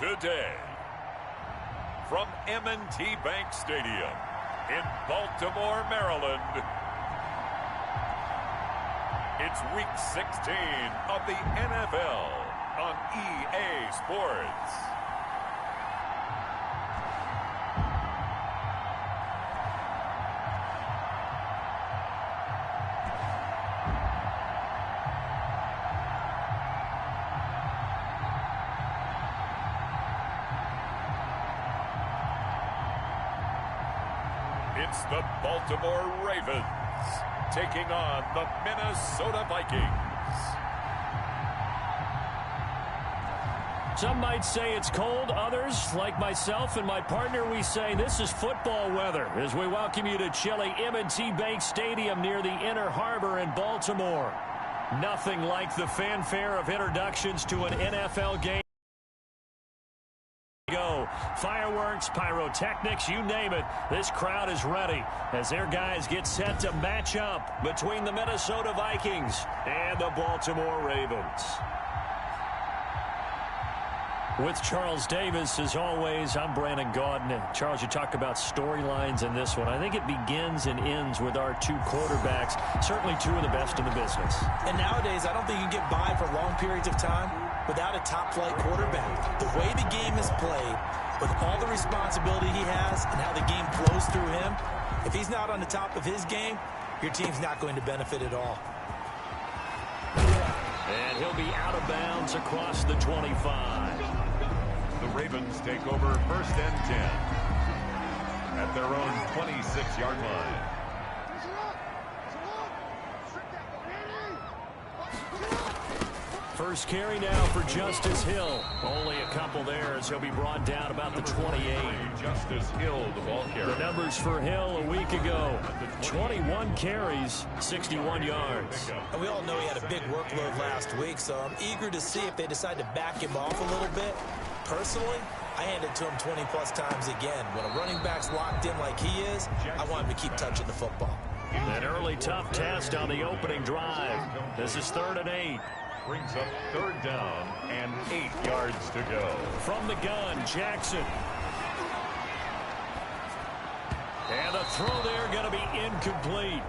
today. From M&T Bank Stadium in Baltimore, Maryland, it's Week 16 of the NFL on EA Sports. It's the Baltimore Ravens taking on the Minnesota Vikings. Some might say it's cold. Others, like myself and my partner, we say this is football weather as we welcome you to chilly M&T Bank Stadium near the Inner Harbor in Baltimore. Nothing like the fanfare of introductions to an NFL game. Fireworks, pyrotechnics, you name it. This crowd is ready as their guys get set to match up between the Minnesota Vikings and the Baltimore Ravens. With Charles Davis, as always, I'm Brandon Gaudin. Charles, you talk about storylines in this one. I think it begins and ends with our two quarterbacks, certainly two of the best in the business. And nowadays, I don't think you can get by for long periods of time without a top-flight quarterback. The way the game is played, with all the responsibility he has and how the game flows through him, if he's not on the top of his game, your team's not going to benefit at all. And he'll be out of bounds across the 25. The Ravens take over 1st and 10 at their own 26-yard line. First carry now for Justice Hill. Only a couple there as he'll be brought down about the 28. Justice Hill, the ball carrier. The numbers for Hill a week ago. 21 carries, 61 yards. And we all know he had a big workload last week, so I'm eager to see if they decide to back him off a little bit. Personally, I hand it to him 20-plus times again. When a running back's locked in like he is, I want him to keep touching the football. An early tough test on the opening drive. This is 3rd and 8. Brings up 3rd down and 8 yards to go. From the gun, Jackson. And a throw there going to be incomplete.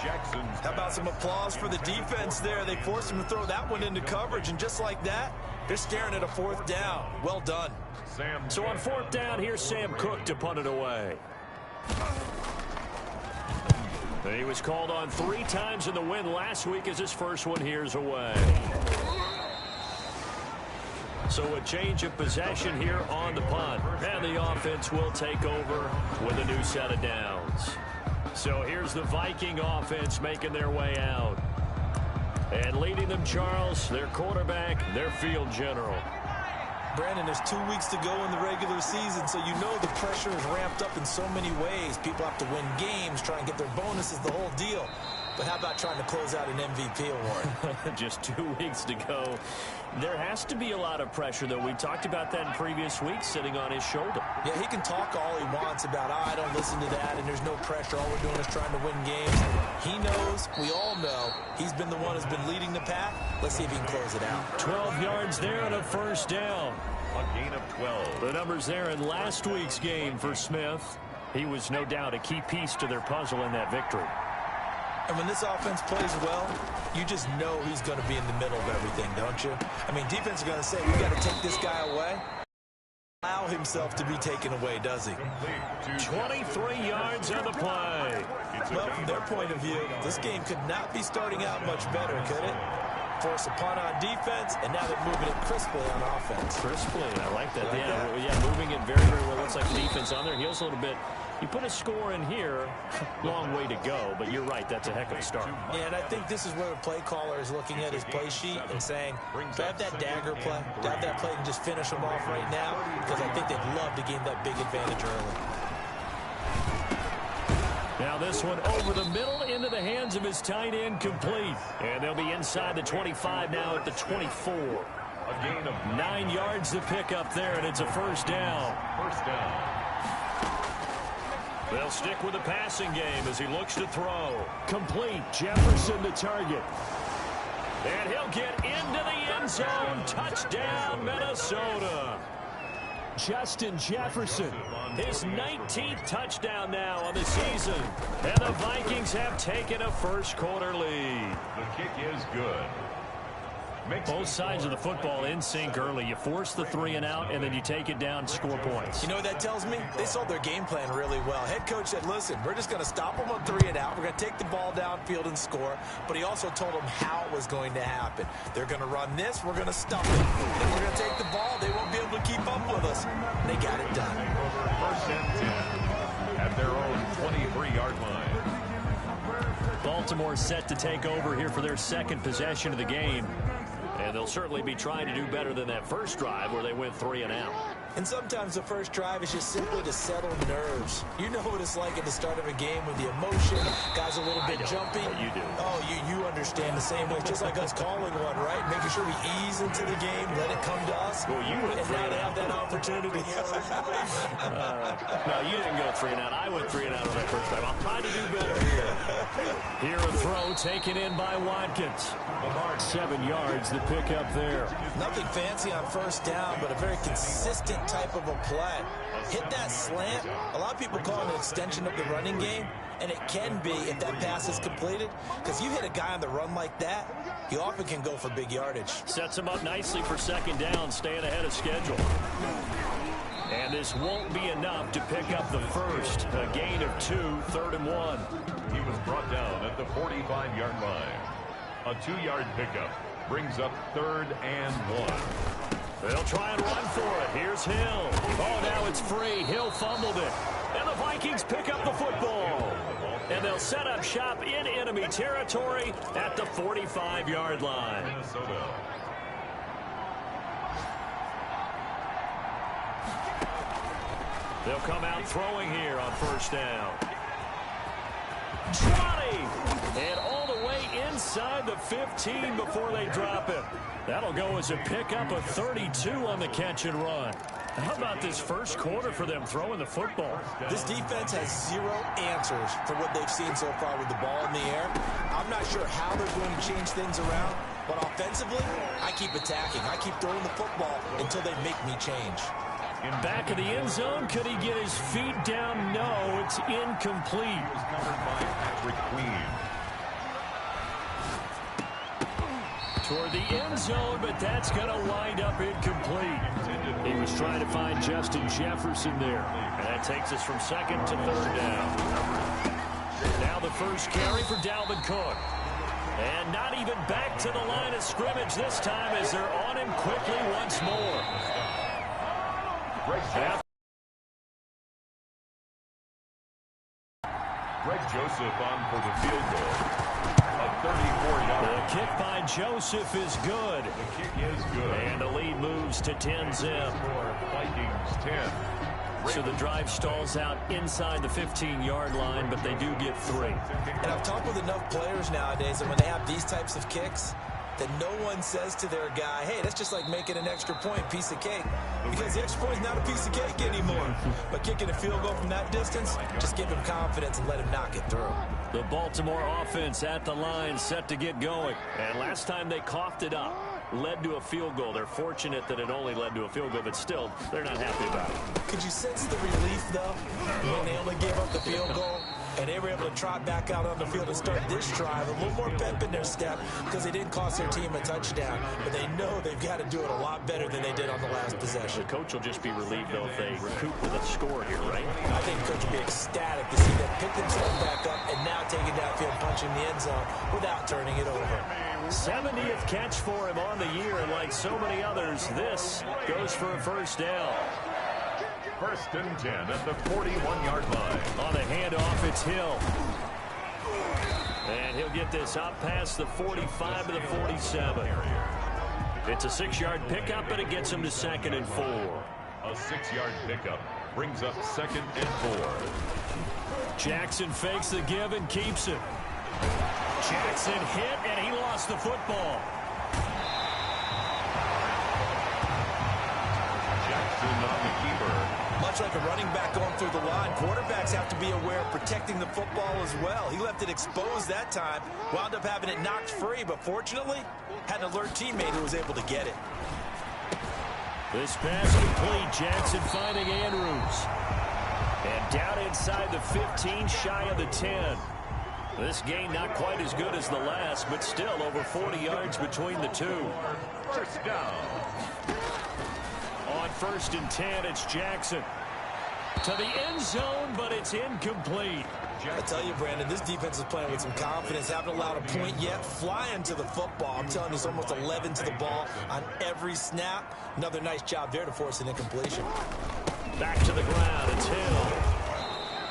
Jackson's How about some applause for the defense there? They forced him to throw that one into coverage, and just like that, they're staring at a 4th down. Well done. So on 4th down, here's Sam Cook to punt it away. He was called on 3 times in the win last week as his first one here's away. So a change of possession here on the punt. And the offense will take over with a new set of downs. So here's the Viking offense making their way out. And leading them, Charles, their quarterback, their field general. Brandon, there's 2 weeks to go in the regular season, so you know the pressure is ramped up in so many ways. People have to win games, try and get their bonuses, the whole deal. But how about trying to close out an MVP award? Just 2 weeks to go. There has to be a lot of pressure, though. We talked about that in previous weeks, sitting on his shoulder. Yeah, he can talk all he wants about, I don't listen to that, and there's no pressure. All we're doing is trying to win games. He knows, we all know, he's been the one who's been leading the pack. Let's see if he can close it out. 12 yards there and a 1st down. a gain of 12. The numbers there in last week's game for Smith. He was no doubt a key piece to their puzzle in that victory. And when this offense plays well, you just know he's going to be in the middle of everything, don't you? I mean, defense is going to say, we got to take this guy away. Allow himself to be taken away, does he? 23 yards on the play. Well, from their point of view, this game could not be starting out much better, could it? Force a punt on defense, and now they're moving it crisply on offense. Crisply, I like that. Yeah, moving it very, very well. Looks like the defense on their heels a little bit. You put a score in here, long way to go, but you're right, that's a heck of a start. Yeah, and I think this is where the play caller is looking at his play sheet and saying, do I have that dagger play? Do I have that play and just finish them off right now? Because I think they'd love to gain that big advantage early. Now this one over the middle into the hands of his tight end, complete. And they'll be inside the 25 now at the 24. A gain of 9 yards to pick up there, and it's a first down. First down. They'll stick with the passing game as he looks to throw. Complete. Jefferson to target. And he'll get into the end zone. Touchdown, Minnesota. Justin Jefferson, his 19th touchdown now on the season. And the Vikings have taken a first-quarter lead. The kick is good. Both sides of the football in sync early. You force the 3-and-out, and then you take it down and score points. You know what that tells me? They sold their game plan really well. Head coach said, listen, we're just going to stop them on 3-and-out. We're going to take the ball downfield and score. But he also told them how it was going to happen. They're going to run this. We're going to stop it. And we're going to take the ball. They won't be able to keep up with us. They got it done. First and 10 at their own 23-yard line. Baltimore set to take over here for their second possession of the game. And they'll certainly be trying to do better than that first drive where they went 3-and-out. And sometimes the first drive is just simply to settle nerves. You know what it's like at the start of a game with the emotion, guys a little bit jumpy. You do. Oh, you understand the same way. It's just like us calling one, right? Making sure we ease into the game, let it come to us. Well, you went and now they have that opportunity. No, you didn't go 3-and-out. I went 3-and-out on that first drive. I'll try to do better here. Here a throw taken in by Watkins. 7 yards, the pick up there. Nothing fancy on first down, but a very consistent type of a play. Hit that slant. A lot of people call it an extension of the running game, and it can be if that pass is completed, because you hit a guy on the run like that, you often can go for big yardage. Sets him up nicely for second down, staying ahead of schedule. And this won't be enough to pick up the first. A gain of 2, 3rd and 1. He was brought down at the 45-yard line. A 2-yard pickup brings up 3rd and 1. They'll try and run for it. Here's Hill. Oh, now it's free. Hill fumbled it. And the Vikings pick up the football. And they'll set up shop in enemy territory at the 45-yard line. Minnesota. They'll come out throwing here on first down. Trotty! And all the way inside the 15 before they drop him. That'll go as a pickup of 32 on the catch and run. How about this first quarter for them throwing the football? This defense has 0 answers for what they've seen so far with the ball in the air. I'm not sure how they're going to change things around, but offensively, I keep attacking. I keep throwing the football until they make me change. In back of the end zone, could he get his feet down? No, it's incomplete. He was covered by Patrick Queen. Toward the end zone, but that's going to wind up incomplete. He was trying to find Justin Jefferson there. And that takes us from second to third down. Now the first carry for Dalvin Cook. And not even back to the line of scrimmage this time as they're on him quickly once more. Greg Joseph on for the field goal. A 34-yard. The kick by Joseph is good. The kick is good. And the lead moves to 10-zip. Vikings 10. So the drive stalls out inside the 15-yard line, but they do get 3. And I've talked with enough players nowadays that when they have these types of kicks, that no one says to their guy, hey, that's just like making an extra point, piece of cake. Because the extra point is not a piece of cake anymore. But kicking a field goal from that distance, just give him confidence and let him knock it through. The Baltimore offense at the line, set to get going. And last time they coughed it up, led to a field goal. They're fortunate that it only led to a field goal, but still, they're not happy about it. Could you sense the relief, though, when they only gave up the field goal? And they were able to trot back out on the field and start this drive. A little more pep in their step because they didn't cost their team a touchdown. But they know they've got to do it a lot better than they did on the last possession. The coach will just be relieved, though, if they recoup with a score here, right? I think the coach will be ecstatic to see them pick themselves back up and now take it downfield, punching the end zone without turning it over. 70th catch for him on the year, and like so many others, this goes for a first down. First and 10 at the 41-yard line. On the handoff, it's Hill. And he'll get this up past the 45 to the 47. It's a 6-yard pickup, but it gets him to 2nd and 4. A 6-yard pickup brings up 2nd and 4. Jackson fakes the give and keeps it. Jackson hit, and he lost the football. Jackson on the keeper. Much like a running back going through the line, quarterbacks have to be aware of protecting the football as well. He left it exposed that time, wound up having it knocked free, but fortunately, had an alert teammate who was able to get it. This pass complete. Jackson finding Andrews. And down inside the 15, shy of the 10. This gain not quite as good as the last, but still over 40 yards between the two. First down. On 1st and 10, it's Jackson. To the end zone, but it's incomplete. I tell you, Brandon, this defense is playing with some confidence. Haven't allowed a point yet. Flying to the football. I'm telling you, it's almost 11 to the ball on every snap. Another nice job there to force an incompletion. Back to the ground. It's Hill.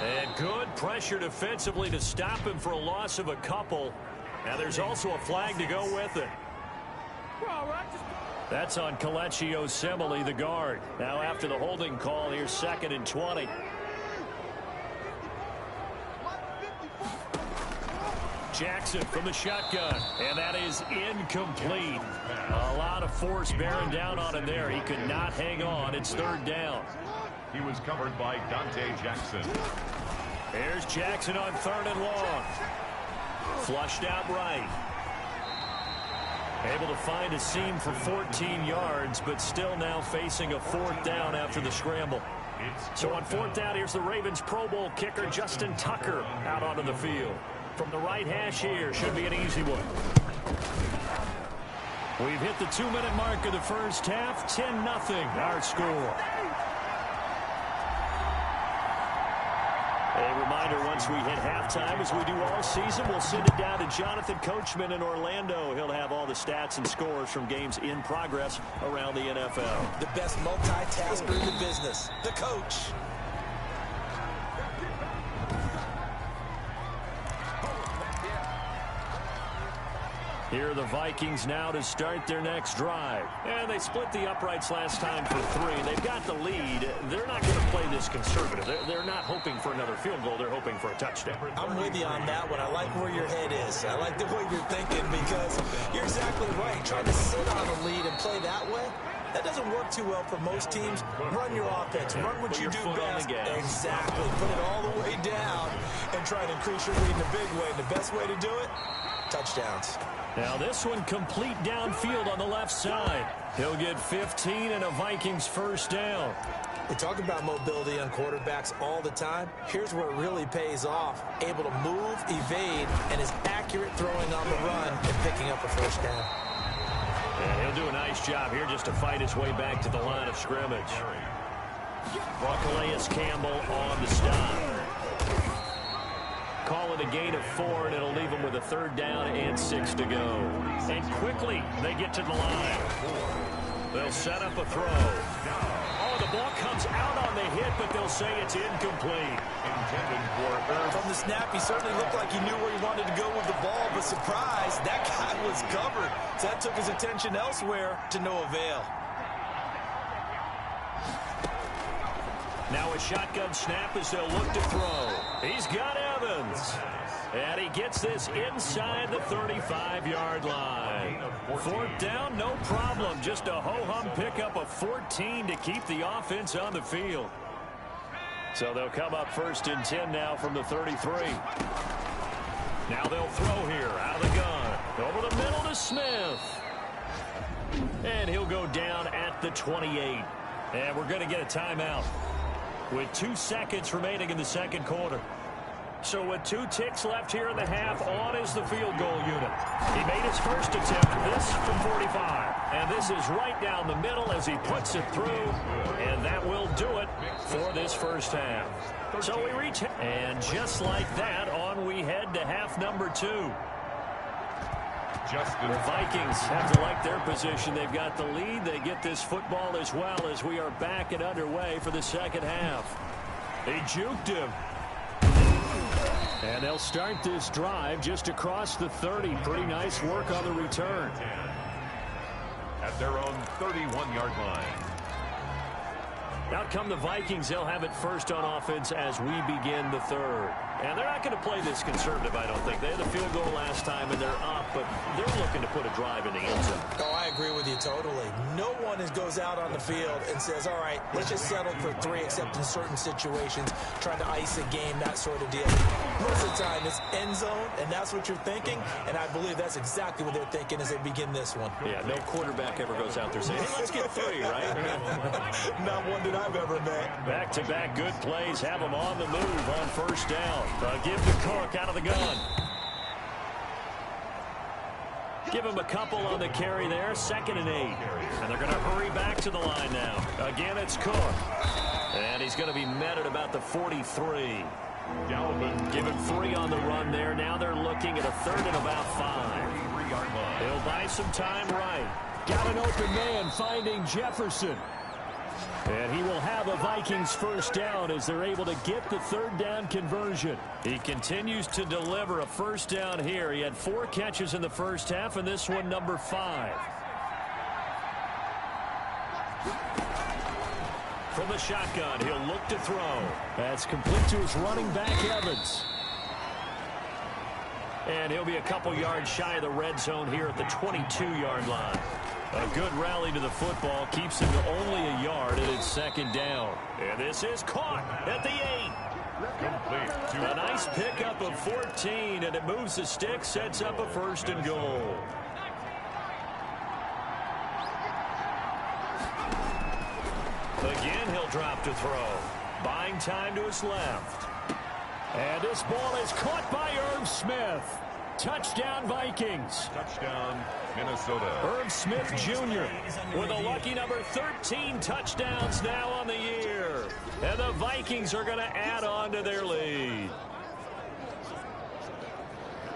And good pressure defensively to stop him for a loss of a couple. Now there's also a flag to go with it. That's on Kelechi Osemele, the guard. Now after the holding call, here's 2nd and 20. Jackson from the shotgun, and that is incomplete. A lot of force bearing down on him there. He could not hang on. It's 3rd down. He was covered by Dante Jackson. Here's Jackson on 3rd and long. Flushed out right. Able to find a seam for 14 yards, but still now facing a 4th down after the scramble. So on 4th down, here's the Ravens Pro Bowl kicker Justin Tucker out onto the field. From the right hash here, should be an easy one. We've hit the 2-minute mark of the first half. 10-0 our score. A reminder, once we hit halftime, as we do all season, we'll send it down to Jonathan Coachman in Orlando. He'll have all the stats and scores from games in progress around the NFL. The best multitasker in the business, the coach. Here are the Vikings now to start their next drive. And they split the uprights last time for 3. They've got the lead. They're not going to play this conservative. They're not hoping for another field goal. They're hoping for a touchdown. I'm with you on that one. I like where your head is. I like the way you're thinking because you're exactly right. Trying to sit on the lead and play that way, that doesn't work too well for most teams. Run your offense. Run what you do best. Exactly. Put it all the way down and try to increase your lead in a big way. And the best way to do it, touchdowns. Now this one complete downfield on the left side. He'll get 15 and a Vikings 1st down. We talk about mobility on quarterbacks all the time. Here's where it really pays off. Able to move, evade, and is accurate throwing on the run and picking up a 1st down. And he'll do a nice job here just to fight his way back to the line of scrimmage. Calais Campbell on the stop. Call it a gain of 4, and it'll leave them with a 3rd down and 6 to go. And quickly, they get to the line. They'll set up a throw. Oh, the ball comes out on the hit, but they'll say it's incomplete. From the snap, he certainly looked like he knew where he wanted to go with the ball, but surprise, that guy was covered. So that took his attention elsewhere to no avail. Now a shotgun snap as they'll look to throw. He's got Evans. And he gets this inside the 35-yard line. 4th down, no problem. Just a ho-hum pickup of 14 to keep the offense on the field. So they'll come up 1st and 10 now from the 33. Now they'll throw here out of the gun. Over the middle to Smith. And he'll go down at the 28. And we're going to get a timeout with 2 seconds remaining in the 2nd quarter. So with 2 ticks left here in the half, on is the field goal unit. He made his first attempt, this from 45. And this is right down the middle as he puts it through. And that will do it for this first half. So we reach, and just like that, on we head to half number 2. The Vikings have to like their position. They've got the lead. They get this football as well as we are back and underway for the 2nd half. They juked him. And they'll start this drive just across the 30. Pretty nice work on the return. At their own 31-yard line. Out come the Vikings. They'll have it first on offense as we begin the third. And they're not going to play this conservative, I don't think. They had a field goal last time, and they're up, but they're looking to put a drive in the end zone. Oh, I agree with you totally. No one goes out on the field and says, all right, let's just settle for 3, except in certain situations, trying to ice a game, that sort of deal. Most of the time, it's end zone, and that's what you're thinking, and I believe that's exactly what they're thinking as they begin this one. Yeah, no quarterback ever goes out there saying, hey, let's get 3, right? Not one that I've ever met. Back-to-back good plays have them on the move on first down. Give to Cook out of the gun. Give him a couple on the carry there. 2nd and 8. And they're going to hurry back to the line now. Again, it's Cook. And he's going to be met at about the 43. Give him 3 on the run there. Now they're looking at a 3rd and about 5. He'll buy some time right. Got an open man finding Jefferson. And he will have a Vikings first down as they're able to get the 3rd down conversion. He continues to deliver a first down here. He had 4 catches in the first half, and this one number 5. From the shotgun, he'll look to throw. That's complete to his running back, Evans. And he'll be a couple yards shy of the red zone here at the 22-yard line. A good rally to the football keeps him to only a yard, and it's 2nd down. And this is caught at the 8. A nice pickup of 14, and it moves the stick, sets up a 1st and goal. Again, he'll drop to throw. Buying time to his left. And this ball is caught by Irv Smith. Touchdown, Vikings. Touchdown, Minnesota. Irv Smith Jr. with a lucky number 13 touchdowns now on the year. And the Vikings are going to add on to their lead.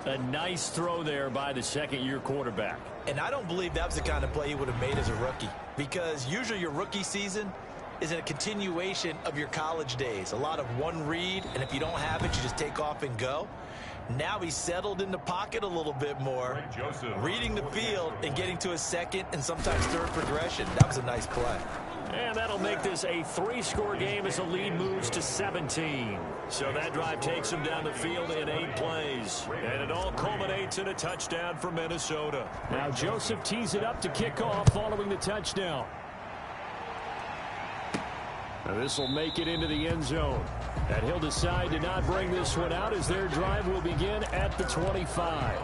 A nice throw there by the 2nd-year quarterback. And I don't believe that was the kind of play he would have made as a rookie, because usually your rookie season is a continuation of your college days. A lot of one read, and if you don't have it, you just take off and go. Now he's settled in the pocket a little bit more, reading the field and getting to his 2nd and sometimes 3rd progression. That was a nice play. And that'll make this a 3-score game as the lead moves to 17. So that drive takes him down the field in 8 plays. And it all culminates in a touchdown for Minnesota. Now Joseph tees it up to kick off following the touchdown. Now this will make it into the end zone. And he'll decide to not bring this one out as their drive will begin at the 25.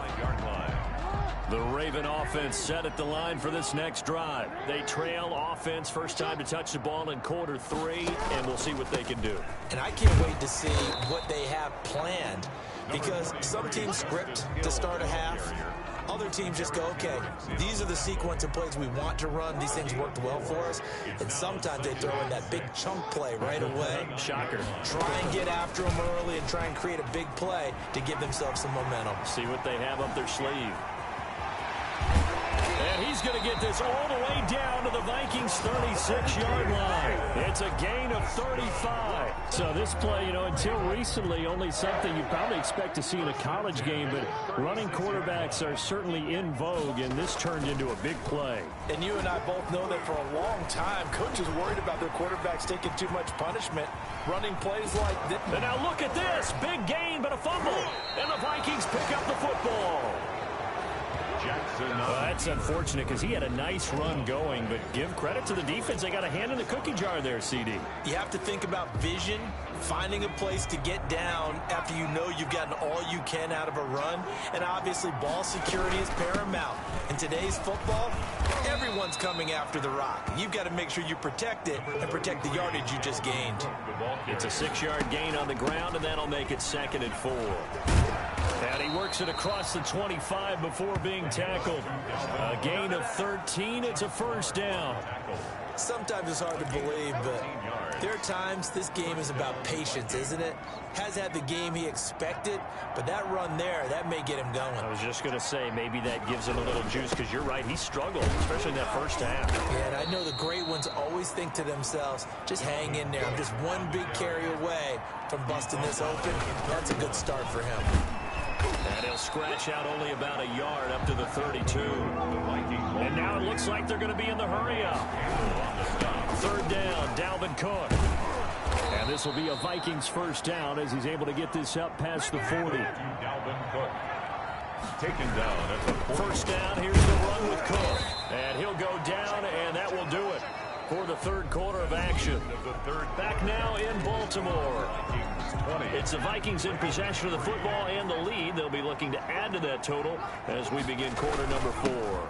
The Raven offense set at the line for this next drive. They trail offense, first time to touch the ball in quarter 3, and we'll see what they can do. And I can't wait to see what they have planned, because some teams script to start a half. Other teams just go, okay, these are the sequence of plays we want to run. These things worked well for us. And sometimes they throw in that big chunk play right away. Shocker. Try and get after them early and try and create a big play to give themselves some momentum. See what they have up their sleeve. And he's going to get this all the way down to the Vikings' 36-yard line. It's a gain of 35. So this play, you know, until recently, only something you probably expect to see in a college game, but running quarterbacks are certainly in vogue, and this turned into a big play. And you and I both know that for a long time, coaches worried about their quarterbacks taking too much punishment, running plays like this. And now look at this. Big gain, but a fumble. And the Vikings pick up the football. Well, that's unfortunate because he had a nice run going, but give credit to the defense. They got a hand in the cookie jar there, CD. You have to think about vision, finding a place to get down after you know you've gotten all you can out of a run, and obviously ball security is paramount. In today's football, everyone's coming after the rock. You've got to make sure you protect it and protect the yardage you just gained. It's a 6-yard gain on the ground, and that'll make it 2nd and 4. And he works it across the 25 before being tackled. A gain of 13. It's a first down. Sometimes it's hard to believe, but there are times this game is about patience, isn't it? Has had the game he expected, but that run there, that may get him going. I was just going to say, maybe that gives him a little juice, because you're right, he struggled, especially in that first half. Yeah, and I know the great ones always think to themselves, just hang in there. I'm just one big carry away from busting this open. That's a good start for him. And he'll scratch out only about a yard up to the 32. And now it looks like they're going to be in the hurry-up. third down, Dalvin Cook. And this will be a Vikings first down as he's able to get this up past the 40. Dalvin Cook. Taken down at the 40. First down, here's the run with Cook. And he'll go down, and that will do it for the third quarter of action. Back now in Baltimore. It's the Vikings in possession of the football and the lead. They'll be looking to add to that total as we begin quarter number 4.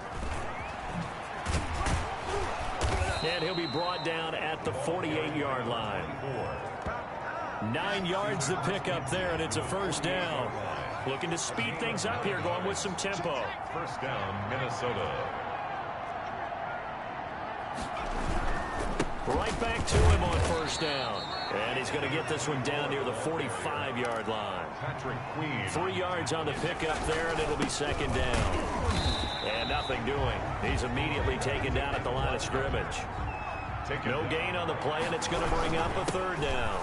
And he'll be brought down at the 48-yard line. 9 yards to pick up there, and it's a first down. Looking to speed things up here, going with some tempo. First down, Minnesota. Right back to him on first down. And he's going to get this one down near the 45-yard line. Patrick Queen. 3 yards on the pickup there, and it'll be second down. And nothing doing. He's immediately taken down at the line of scrimmage. No gain on the play, and it's going to bring up a third down.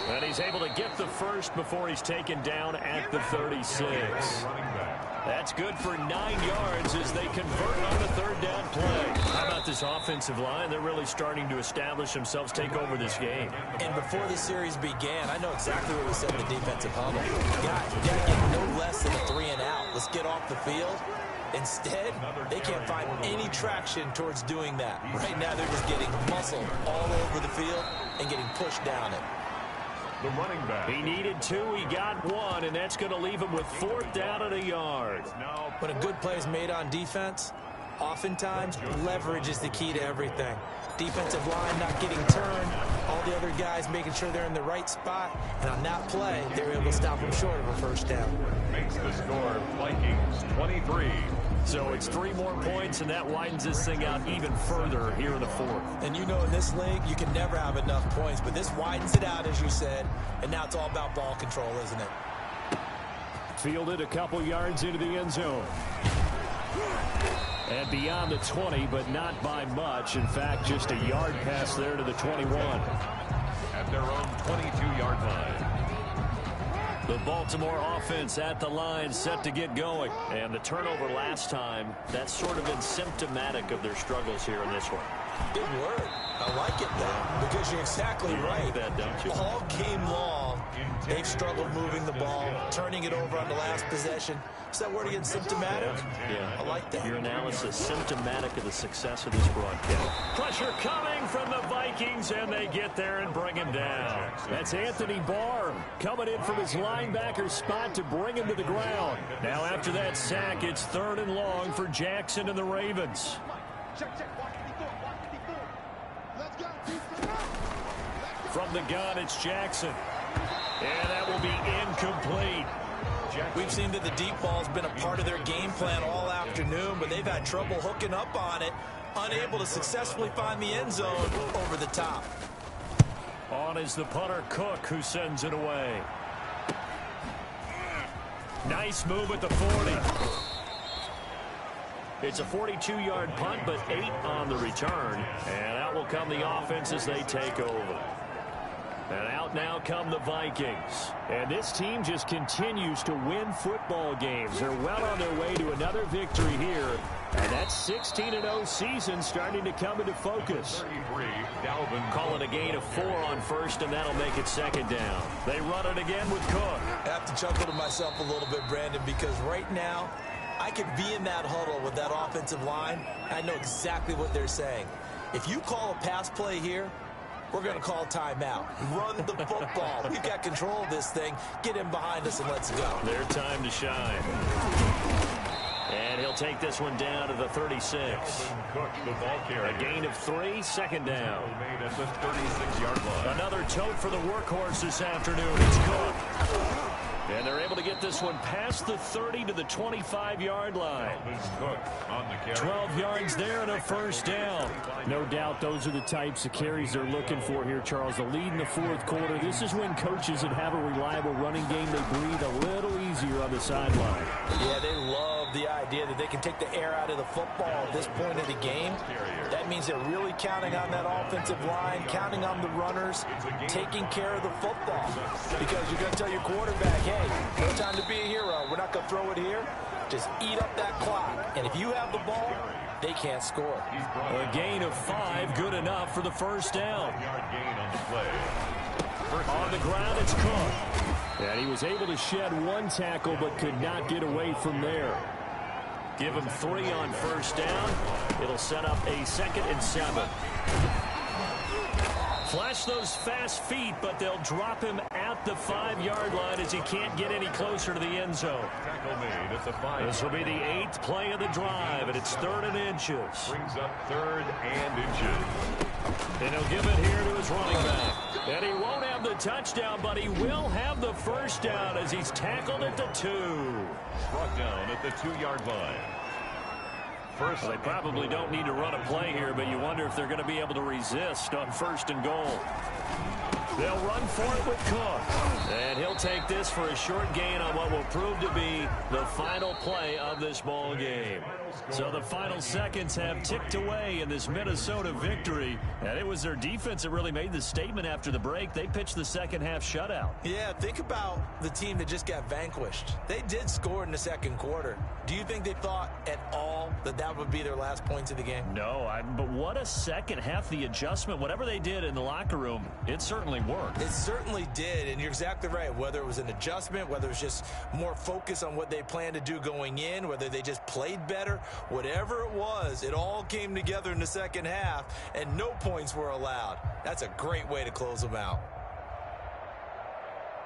And he's able to get the first before he's taken down at the 36. That's good for 9 yards as they convert on the third down play. How about this offensive line? They're really starting to establish themselves, take over this game. And before the series began, I know exactly what we said in the defensive huddle. Guys, we got to get no less than a 3 and out. Let's get off the field. Instead, they can't find any traction towards doing that. Right now, they're just getting muscle all over the field and getting pushed down it. The running back. He needed 2, he got 1, and that's going to leave him with 4th down and a yard. When a good play is made on defense, oftentimes leverage is the key to everything. Defensive line not getting turned, all the other guys making sure they're in the right spot, and on that play, they were able to stop him short of a first down. Makes the score Vikings 23. So it's 3 more points, and that widens this thing out even further here in the 4th. And you know in this league, you can never have enough points, but this widens it out, as you said, and now it's all about ball control, isn't it? Fielded a couple yards into the end zone. And beyond the 20, but not by much. In fact, just a yard pass there to the 21. At their own 22-yard line. The Baltimore offense at the line, set to get going. And the turnover last time, that's sort of been symptomatic of their struggles here in this one. Good word. I like it, though, because you're exactly right. Like that, don't you? All game long, they've struggled moving the ball, turning it over on the last possession. Is that word again, symptomatic? Yeah. I like that. Your analysis, symptomatic of the success of this broadcast. Pressure coming from the Vikings, and they get there and bring him down. That's Anthony Barr coming in from his linebacker spot to bring him to the ground. Now after that sack, it's 3rd and long for Jackson and the Ravens. From the gun, it's Jackson. And that will be incomplete. We've seen that the deep ball's been a part of their game plan all afternoon, but they've had trouble hooking up on it, unable to successfully find the end zone over the top. On is the punter, Cook, who sends it away. Nice move at the 40. It's a 42-yard punt, but 8 on the return. And out will come the offense as they take over. And out now come the Vikings. And this team just continues to win football games. They're well on their way to another victory here. And that 16-0 season starting to come into focus. 33, Dalvin. Call it a gain of 4 on first, and that'll make it second down. They run it again with Cook. I have to chuckle to myself a little bit, Brandon, because right now, I could be in that huddle with that offensive line. I know exactly what they're saying. If you call a pass play here, we're going to call timeout. Run the football. We've got control of this thing. Get him behind us and let's go. Their time to shine. And he'll take this one down to the 36. Cook, the ball carrier. A gain of 3, second down. Made at the 36-yard line. Another tote for the workhorse this afternoon. It's Cook. And they're able to get this one past the 30 to the 25-yard line. Cook on the carry. 12 yards there and a first down. No doubt those are the types of carries they're looking for here, Charles. The lead in the 4th quarter. This is when coaches that have a reliable running game, they breathe a little easier on the sideline. Yeah, they love the idea that they can take the air out of the football at this point of the game. That means they're really counting on that offensive line, counting on the runners, taking care of the football. Because you're going to tell your quarterback, hey, no time to be a hero. We're not going to throw it here. Just eat up that clock. And if you have the ball, they can't score. A gain of 5, good enough for the first down. Yard gain on the play. On the ground, it's Cook. And he was able to shed one tackle, but could not get away from there. Give him 3 on first down. It'll set up a 2nd and 7. Flash those fast feet, but they'll drop him at the 5-yard line as he can't get any closer to the end zone. Tackle made at the 5. This will be the 8th play of the drive, and it's 3rd and inches. Brings up 3rd and inches. And he'll give it here to his running back. And he won't have the touchdown, but he will have the first down as he's tackled at the 2. Brought down at the 2-yard line. Well, they probably don't need to run a play here, but you wonder if they're going to be able to resist on 1st and goal. They'll run for it with Cook. And he'll take this for a short gain on what will prove to be the final play of this ball game. So the final seconds have ticked away in this Minnesota victory. And it was their defense that really made the statement after the break. They pitched the second half shutout. Yeah, think about the team that just got vanquished. They did score in the 2nd quarter. Do you think they thought at all that that would be their last points of the game? No, but what a second half. The adjustment, whatever they did in the locker room, it certainly worked. It certainly did, and you're exactly right. Whether it was an adjustment, whether it was just more focus on what they planned to do going in, whether they just played better, whatever it was, it all came together in the second half, and no points were allowed. That's a great way to close them out.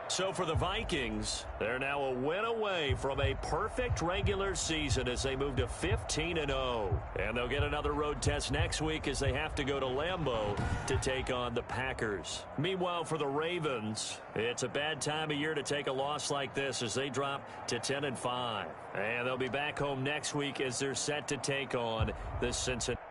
So for the Vikings, they're now a win away from a perfect regular season as they move to 15-0. And they'll get another road test next week as they have to go to Lambeau to take on the Packers. Meanwhile, for the Ravens, it's a bad time of year to take a loss like this as they drop to 10-5. And they'll be back home next week as they're set to take on the Cincinnati.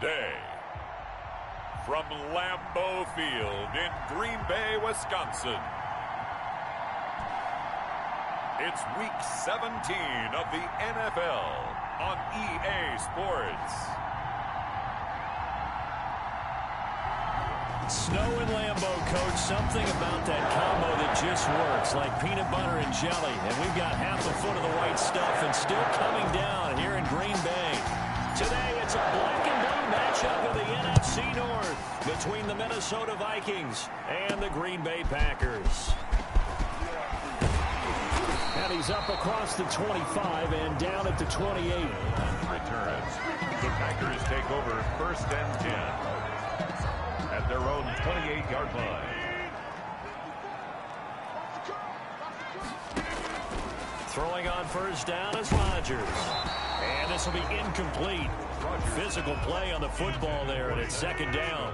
Day. From Lambeau Field in Green Bay, Wisconsin. It's Week 17 of the NFL on EA Sports. Snow and Lambeau, Coach. Something about that combo that just works, like peanut butter and jelly. And we've got half a foot of the white stuff and still coming down here in Green Bay. Today, it's a black and blue matchup in the NFC North between the Minnesota Vikings and the Green Bay Packers. And he's up across the 25 and down at the 28. Returns. The Packers take over 1st and 10 at their own 28-yard line. Throwing on 1st down is Rodgers. And this will be incomplete. Physical play on the football there, and it's 2nd down.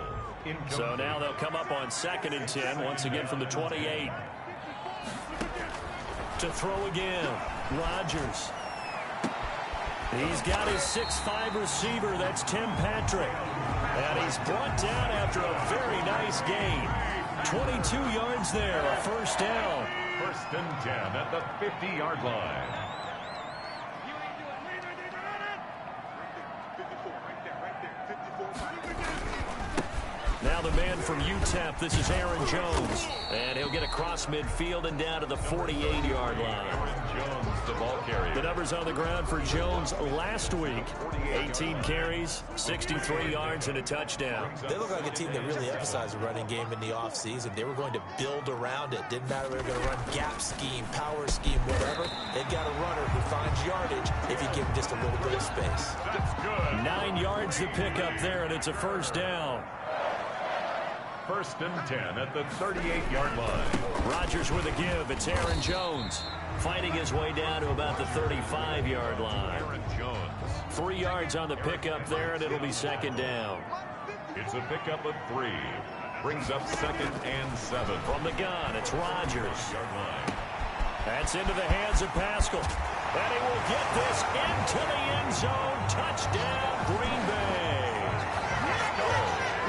So now they'll come up on 2nd and 10, once again from the 28. To throw again, Rodgers. He's got his 6'5" receiver, that's Tim Patrick. And he's brought down after a very nice gain. 22 yards there, a 1st down. 1st and 10 at the 50-yard line. Now the man from UTEP, this is Aaron Jones. And he'll get across midfield and down to the 48-yard line. Aaron Jones, the ball carrier. The numbers on the ground for Jones last week. 18 carries, 63 yards, and a touchdown. They look like a team that really emphasized the running game in the offseason. They were going to build around it. Didn't matter if they were going to run gap scheme, power scheme, whatever. They've got a runner who finds yardage if you give him just a little bit of space. That's good. 9 yards to pick up there, and it's a 1st down. 1st and 10 at the 38-yard line. Rodgers with a give. It's Aaron Jones fighting his way down to about the 35-yard line. Aaron Jones. 3 yards on the pickup there, and it'll be 2nd down. It's a pickup of 3. Brings up 2nd and 7. From the gun, it's Rodgers. Yard line. That's into the hands of Pascal. And he will get this into the end zone. Touchdown, Green Bay.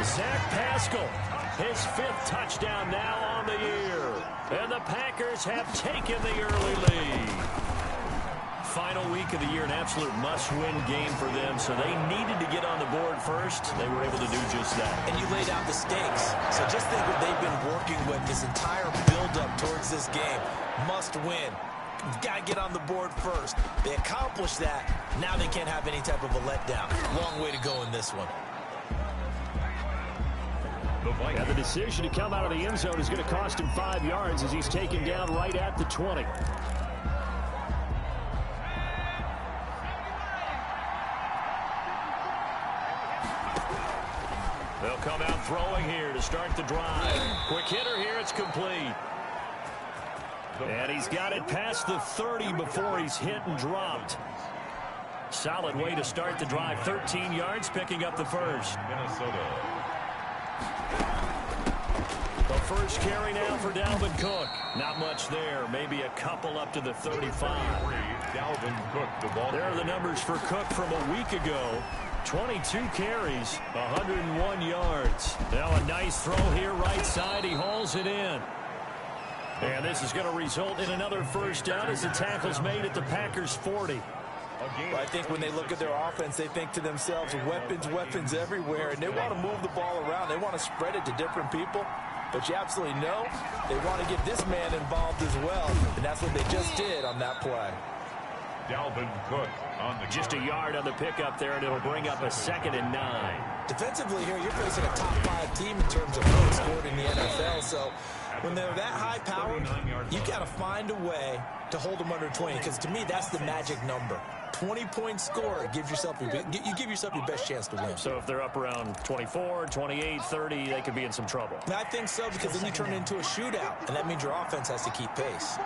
Zach Pascal, his 5th touchdown now on the year. And the Packers have taken the early lead. Final week of the year, an absolute must-win game for them, so they needed to get on the board first. They were able to do just that. And you laid out the stakes. So just think what they've been working with this entire build-up towards this game. Must win. Got to get on the board first. They accomplished that. Now they can't have any type of a letdown. Long way to go in this one. And the decision to come out of the end zone is going to cost him 5 yards as he's taken down right at the 20. They'll come out throwing here to start the drive. Quick hitter here, it's complete. And he's got it past the 30 before he's hit and dropped. Solid way to start the drive. 13 yards, picking up the 1st. Minnesota. The first carry now for Dalvin Cook. Not much there. Maybe a couple up to the 35. Dalvin Cook, the ball. There are the numbers for Cook from a week ago. 22 carries, 101 yards. Now a nice throw here right side. He hauls it in. And this is going to result in another 1st down as the tackle's made at the Packers' 40. Well, I think when they look at their offense, they think to themselves, weapons everywhere, and they want to move the ball around. They want to spread it to different people. But you absolutely know they want to get this man involved as well, and that's what they just did on that play. Dalvin Cook on the Just a yard on the pickup there, and it'll bring up a 2nd and 9. Defensively here, you're facing a top 5 team in terms of points scored in the NFL, so when they're that high-powered, you got to find a way to hold them under 20, because to me, that's the magic number. 20-point score gives yourself you give yourself your best chance to win. So if they're up around 24, 28, 30, they could be in some trouble. And I think so, because then you turn it into a shootout, and that means your offense has to keep pace.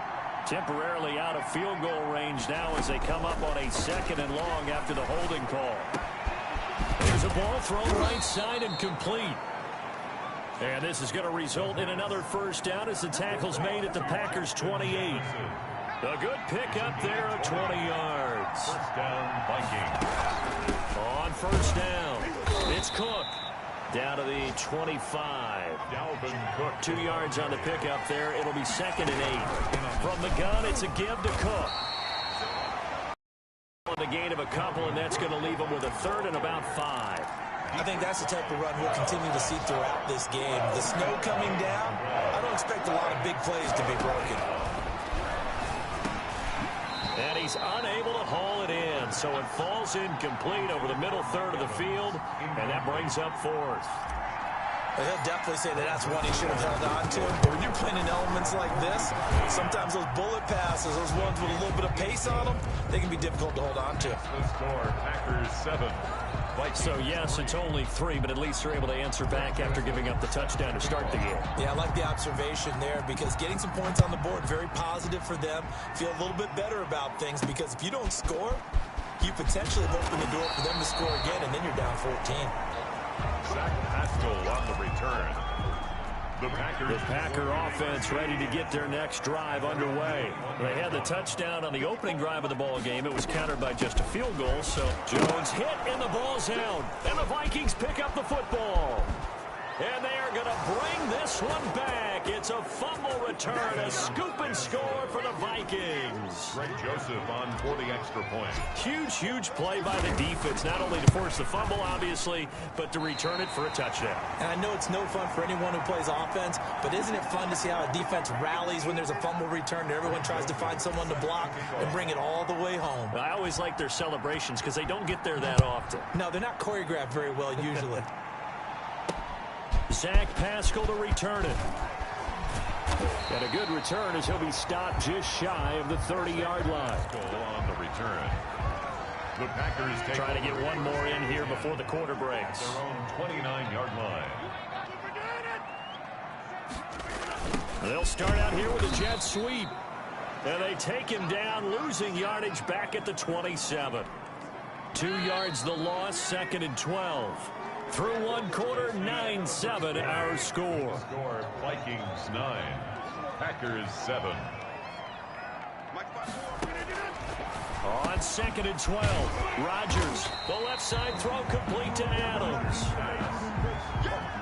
Temporarily out of field goal range now as they come up on a 2nd and long after the holding call. There's a ball thrown right side and complete. And this is going to result in another 1st down as the tackle's made at the Packers' 28. A good pickup there at 20 yards. 1st down, Vikings. On 1st down. It's Cook. Down to the 25. Dalvin Cook. 2 yards on the pickup there. It'll be 2nd and 8. From the gun, it's a give to Cook. On the gain of a couple, and that's going to leave him with a 3rd and about 5. I think that's the type of run we'll continue to see throughout this game. The snow coming down, I don't expect a lot of big plays to be broken. And he's unable to haul it in, so it falls incomplete over the middle third of the field, and that brings up 4th. He'll definitely say that that's one he should have held on to. But when you're playing in elements like this, sometimes those bullet passes, those ones with a little bit of pace on them, they can be difficult to hold on to. The score, Packers 7. So, yes, it's only 3, but at least they're able to answer back after giving up the touchdown to start the game. Yeah, I like the observation there because getting some points on the board, very positive for them. Feel a little bit better about things because if you don't score, you potentially have opened the door for them to score again, and then you're down 14. Zach Pascal on the return. The Packer offense ready to get their next drive underway. They had the touchdown on the opening drive of the ball game. It was countered by just a field goal, so Jones hit and the ball's out. And the Vikings pick up the football. And they are going to bring this one back. It's a fumble return, a scoop and score for the Vikings. Greg Joseph on for the extra point. Huge play by the defense, not only to force the fumble, obviously, but to return it for a touchdown. And I know it's no fun for anyone who plays offense, but isn't it fun to see how a defense rallies when there's a fumble return and everyone tries to find someone to block and bring it all the way home? I always like their celebrations because they don't get there that often. No, they're not choreographed very well usually. Zach Pascal to return it. Got a good return as he'll be stopped just shy of the 30-yard line. On the return. The Packers trying to get one more in here before the quarter breaks. Their own 29-yard line. They'll start out here with a jet sweep. And they take him down, losing yardage back at the 27. 2 yards the loss, 2nd and 12. Through one quarter, 9-7 our score. Vikings 9, Packers 7. On 2nd and 12, Rodgers, the left side throw complete to Adams.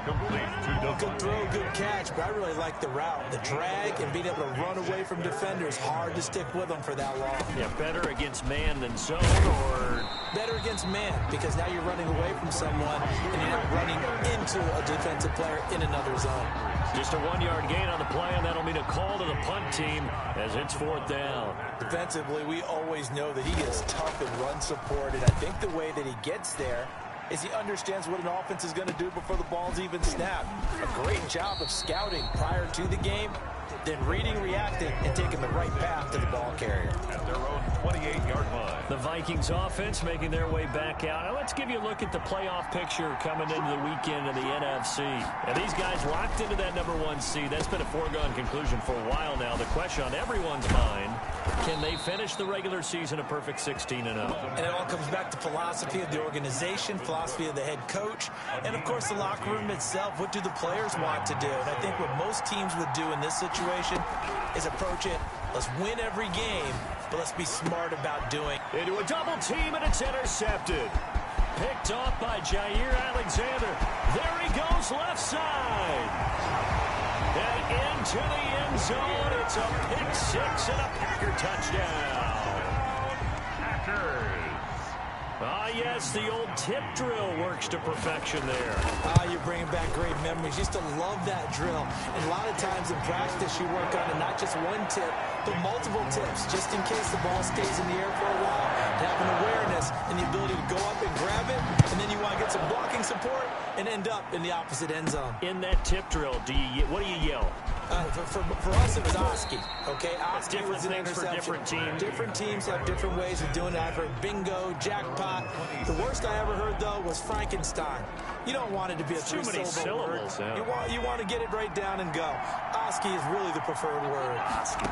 Complete to Good throw, good catch, but I really like the route. The drag and being able to run away from defenders, hard to stick with them for that long. Yeah, better against man than zone, or better against man, because now you're running away from someone and you're not running into a defensive player in another zone. Just a 1-yard gain on the play, and that'll mean a call to the punt team as it's 4th down. Defensively, we always know that he is tough and run support, and I think the way that he gets there is he understands what an offense is going to do before the ball's even snapped. A great job of scouting prior to the game, then reading, reacting, and taking the right path to the ball carrier. At their own 28-yard line. The Vikings offense making their way back out. Now let's give you a look at the playoff picture coming into the weekend in the NFC. And these guys locked into that #1 seed. That's been a foregone conclusion for a while now. The question on everyone's mind, can they finish the regular season a perfect 16-0? And it all comes back to philosophy of the organization, philosophy of the head coach, and, of course, the locker room itself. What do the players want to do? And I think what most teams would do in this situation is approach it, let's win every game, but let's be smart about doing. Into a double team, and it's intercepted. Picked off by Jair Alexander. There he goes, left side. And into the end zone. It's a pick six and a Packer touchdown. Packers. Ah, yes, the old tip drill works to perfection there. You're bringing back great memories. Used to love that drill. And a lot of times in practice, you work on it, not just one tip, but multiple tips, just in case the ball stays in the air for a while. To have an awareness and the ability to go up and grab it, and then you want to get some blocking support and end up in the opposite end zone. In that tip drill, what do you yell? For us, it was Oski. Okay, Oski different was an things for different teams. Different teams have different ways of doing it. I've heard bingo, jackpot. The worst I ever heard, though, was Frankenstein. You don't want it to be a three-syllable word. Yeah. You want to get it right down and go. Oski is really the preferred word. Oski.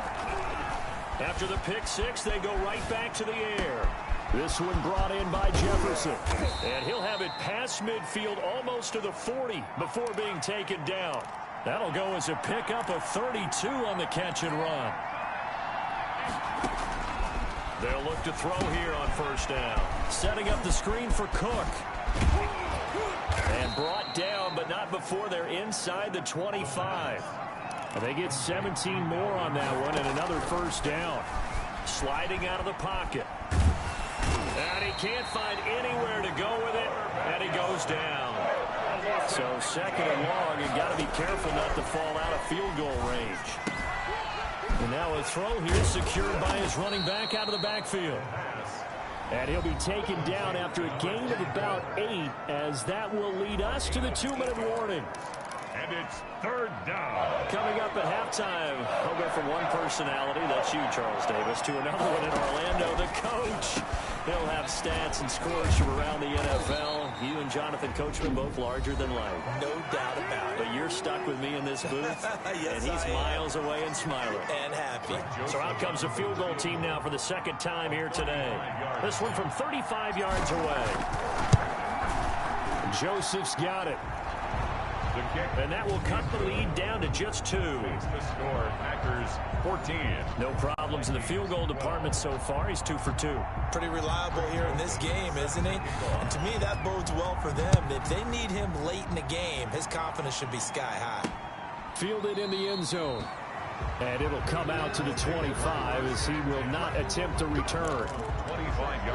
After the pick six, they go right back to the air. This one brought in by Jefferson. And he'll have it past midfield almost to the 40 before being taken down. That'll go as a pickup of 32 on the catch and run. They'll look to throw here on first down. Setting up the screen for Cook. And brought down, but not before they're inside the 25. And they get 17 more on that one and another first down. Sliding out of the pocket. And he can't find anywhere to go with it, and he goes down. So second and long, you got to be careful not to fall out of field goal range. And now a throw here secured by his running back out of the backfield. And he'll be taken down after a gain of about 8, as that will lead us to the 2-minute warning. And it's third down. Coming up at halftime, I'll go from one personality, that's you, Charles Davis, to another one in Orlando, the coach. He'll have stats and scores from around the NFL. You and Jonathan Coachman both larger than life. No doubt about it. But you're stuck with me in this booth, yes, and he's miles away and smiling. And happy. So out comes a field goal team now for the second time here today. This one from 35 yards away. Joseph's got it. And that will cut the lead down to just 2. The score, Packers 14. No problems in the field goal department so far. He's 2 for 2. Pretty reliable here in this game, isn't he? And to me, that bodes well for them. If they need him late in the game, his confidence should be sky high. Fielded in the end zone. And it'll come out to the 25 as he will not attempt to return.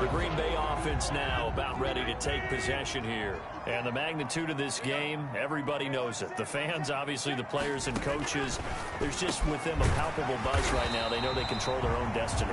The Green Bay offense now about ready to take possession here. And the magnitude of this game, everybody knows it. The fans, obviously the players and coaches, there's just with them a palpable buzz right now. They know they control their own destiny.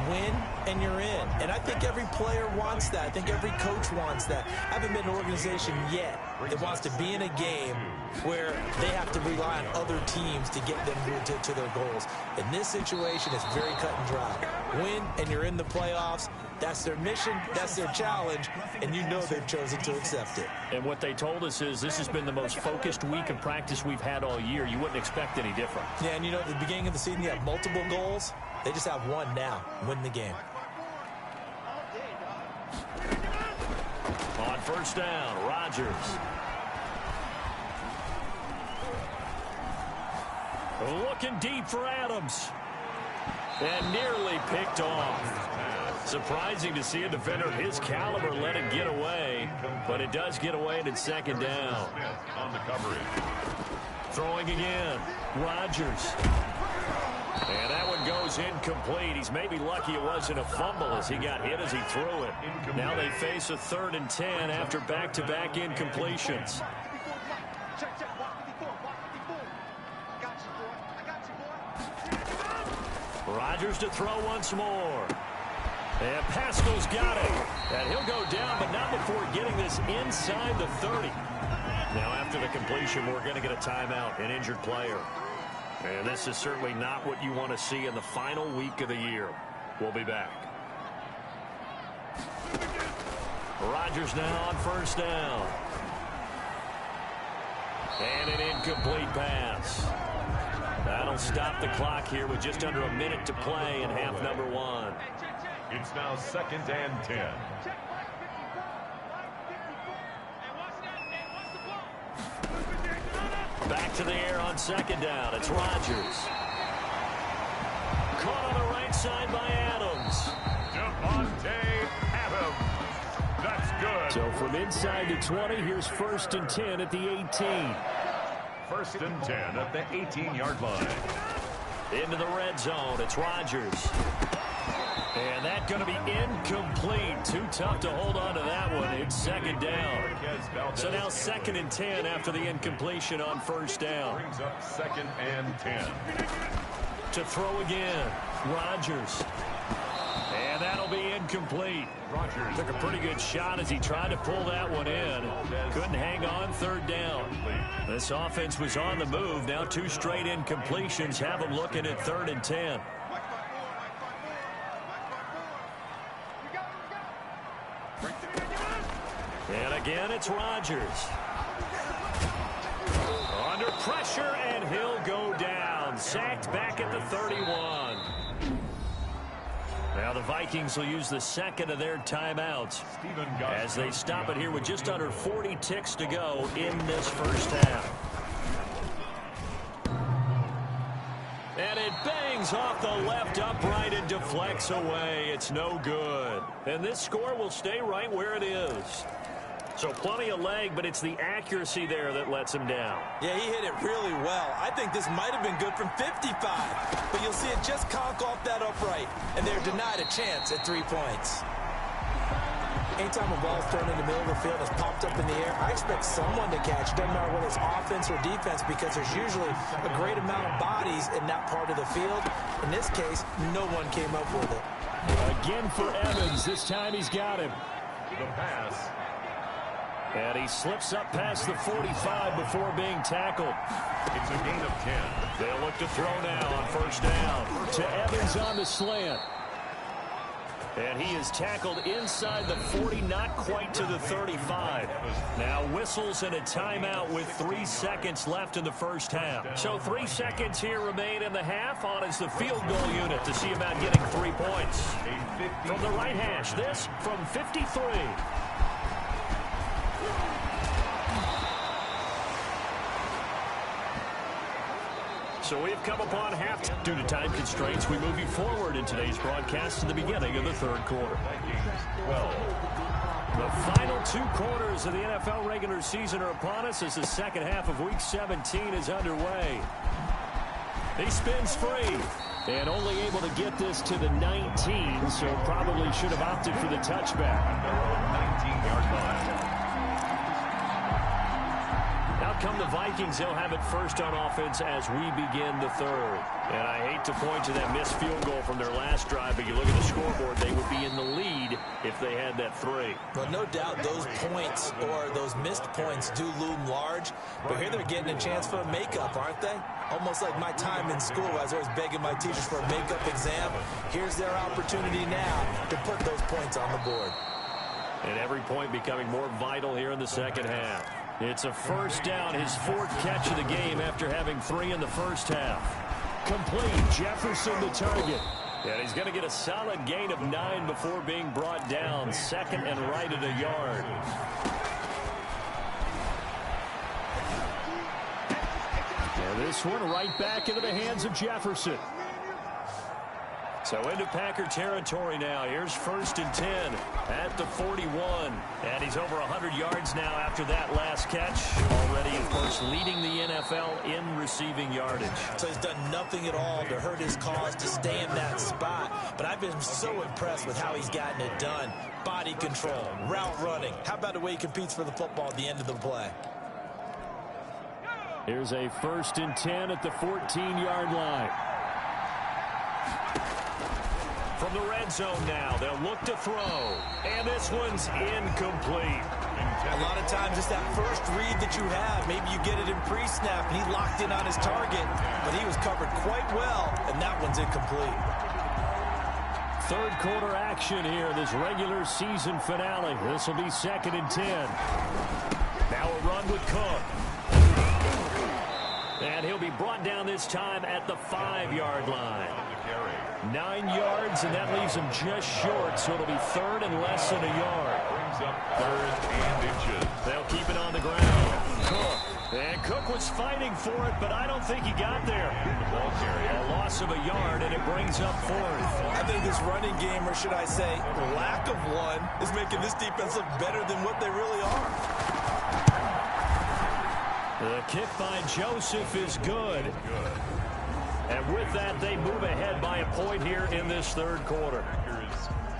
Win and you're in. And I think every player wants that. I think every coach wants that. I haven't been an organization yet that wants to be in a game where they have to rely on other teams to get them to their goals. In this situation, it's very cut and dry. Win and you're in the playoffs. That's their mission. That's their challenge. And you know they've chosen to accept it. And what they told us is this has been the most focused week of practice we've had all year. You wouldn't expect any different. Yeah, and you know, at the beginning of the season, you have multiple goals. They just have one now. Win the game. On first down, Rodgers. Looking deep for Adams. And nearly picked off. Surprising to see a defender of his caliber let it get away. But it does get away and it's second down. On the coverage. Throwing again. Rodgers. And that one goes incomplete. He's maybe lucky it wasn't a fumble as he got hit as he threw it. Now they face a 3rd and 10 after back-to-back incompletions. Rodgers to throw once more. And Pascal's got it. And he'll go down, but not before getting this inside the 30. Now after the completion, we're going to get a timeout, an injured player. And this is certainly not what you want to see in the final week of the year. We'll be back. Rodgers now on first down. And an incomplete pass. That'll stop the clock here with just under a minute to play in half number 1. It's now 2nd and 10. Back to the air on second down. It's Rodgers. Caught on the right side by Adams. Devontae Adams. That's good. So from inside the 20, here's 1st and 10 at the 18. 1st and 10 at the 18-yard line. Into the red zone. It's Rodgers. And that's going to be incomplete. Too tough to hold on to that one. It's second down. So now 2nd and 10 after the incompletion on first down. Brings up 2nd and 10. To throw again. Rodgers. And that'll be incomplete. Rodgers took a pretty good shot as he tried to pull that one in. Couldn't hang on 3rd down. This offense was on the move. Now 2 straight incompletions have them looking at 3rd and 10. And again, it's Rodgers. Under pressure, and he'll go down. Sacked back at the 31. Now the Vikings will use the 2nd of their timeouts as they stop it here with just under 40 ticks to go in this first half. And it bangs off the left upright and deflects away. It's no good. And this score will stay right where it is. So plenty of leg, but it's the accuracy there that lets him down. Yeah, he hit it really well. I think this might have been good from 55, but you'll see it just conk off that upright, and they're denied a chance at 3 points. Anytime a ball's thrown in the middle of the field that's popped up in the air, I expect someone to catch. It doesn't matter whether it's offense or defense, because there's usually a great amount of bodies in that part of the field. In this case, no one came up with it. Again for Evans. This time he's got him. The pass. And he slips up past the 45 before being tackled. It's a gain of 10. They'll look to throw now on first down. To Evans on the slant. And he is tackled inside the 40, not quite to the 35. Now whistles and a timeout with 3 seconds left in the first half. So 3 seconds here remain in the half. On is the field goal unit to see about getting 3 points. From the right hash, this from 53. So we have come upon half. Due to time constraints, we move you forward in today's broadcast to the beginning of the third quarter. The final 2 quarters of the NFL regular season are upon us as the second half of Week 17 is underway. He spins free and only able to get this to the 19, so probably should have opted for the touchback. 19-yard line. Come the Vikings, they'll have it first on offense as we begin the third. And I hate to point to that missed field goal from their last drive, but you look at the scoreboard, they would be in the lead if they had that 3. Well, no doubt those points or those missed points do loom large, but here they're getting a chance for a makeup, aren't they? Almost like my time in school. I was always begging my teachers for a makeup exam. Here's their opportunity now to put those points on the board. And every point becoming more vital here in the second half. It's a first down, his 4th catch of the game after having 3 in the first half. Complete, Jefferson the target. And he's going to get a solid gain of 9 before being brought down. Second and right at a yard. And this one right back into the hands of Jefferson. So into Packer territory now. Here's 1st and 10 at the 41. And he's over 100 yards now after that last catch. Already, of course, leading the NFL in receiving yardage. So he's done nothing at all to hurt his cause to stay in that spot. But I've been so impressed with how he's gotten it done. Body control, route running. How about the way he competes for the football at the end of the play? Here's a 1st and 10 at the 14-yard line. From the red zone now, they'll look to throw. And this one's incomplete. A lot of times it's that first read that you have. Maybe you get it in pre-snap, and he locked in on his target. But he was covered quite well, and that one's incomplete. Third quarter action here, this regular season finale. This will be 2nd and 10. Now a run with Cook. And he'll be brought down this time at the 5-yard line. 9 yards, and that leaves him just short, so it'll be 3rd and less than a yard. Brings up 3rd and inches. They'll keep it on the ground. Cook. And Cook was fighting for it, but I don't think he got there. The ball carrier. A loss of a yard, and it brings up 4th. I think this running game, or should I say lack of one, is making this defense look better than what they really are. The kick by Joseph is good. And with that, they move ahead by a point here in this third quarter.